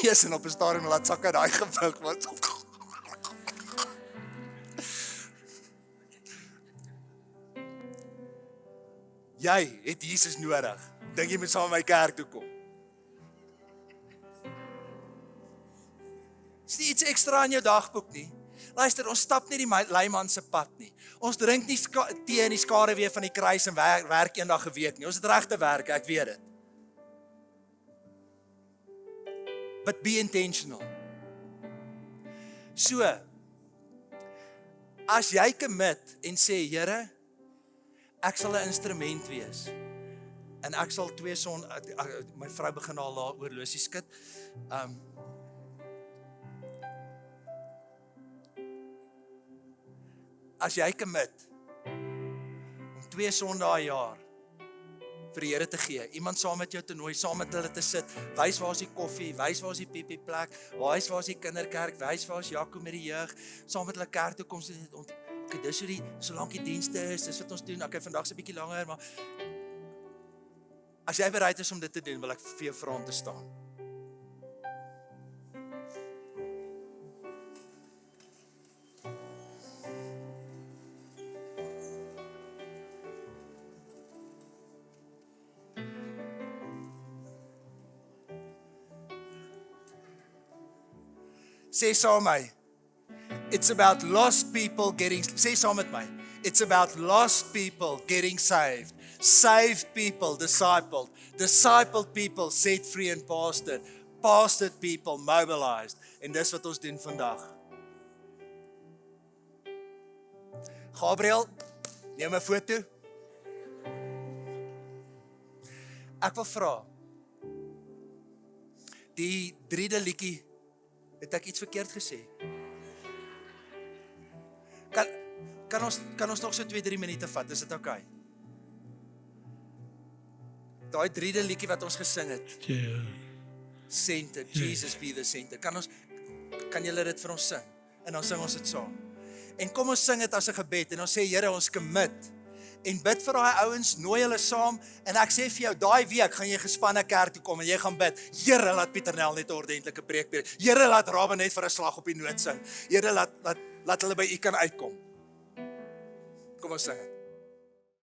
Jy is op 'n stadium laat sak uit daai gewig, wat. Jy het Jesus nodig. Dink jy moet saam met my kerk toe kom? Is nie iets ekstra in jou dagboek nie. Luister, ons stap nie die leiman se pad nie. Ons drink nie tee in die skaduwee van die kruis en werk eendag 'n week nie. Ons het regte werk, ek weet dit. But be intentional. So, as jy commit en sê, Here, ek sal 'n instrument wees. En ek sal my vrou begin al daar oorlosie skud. As jy commit om 2 Sondae 'n jaar vir die Here te gee, iemand saam met jou te nooi, saam met hulle te sit, wys waar is die koffie, wys waar is die piepie plek, wys waar is die kinderkerk, wys waar is Jaco met die jeug, saam met hulle kerk toe kom, okay, dis solank die dienste is, dis wat ons doen, okay, vandag is 'n bietjie langer, maar as jy bereid is om dit te doen, wil ek vir jou vra om te staan. Sê saam met my, it's about lost people sê saam met my, it's about lost people getting saved, saved people discipled, discipled people set free and pastored, pastored people mobilized, en dis wat ons doen vandag. Gabriel, neem 'n foto. Ek wil vra, die 3de liedjie, het ek iets verkeerd gesê? Kan ons nog so 2-3 minute vat, is dit okay? Daai 3de liedjie wat ons gesing het. Center, Jesus be the center. Kan julle dit vir ons sing? En dan sing ons dit saam. En kom ons sing dit as 'n gebed en ons sê, Here, ons commit. En bid vir daai ouens, nooi hulle saam en ek sê vir jou, daai week gaan jy gespanne kerk toe kom en jy gaan bid. Here, laat Pieter Nel net 'n ordentlike preek preek. Here, laat Rabbe net vir 'n slag op die noot sing. Here, laat hulle by U kan uitkom. Kom ons sing dit.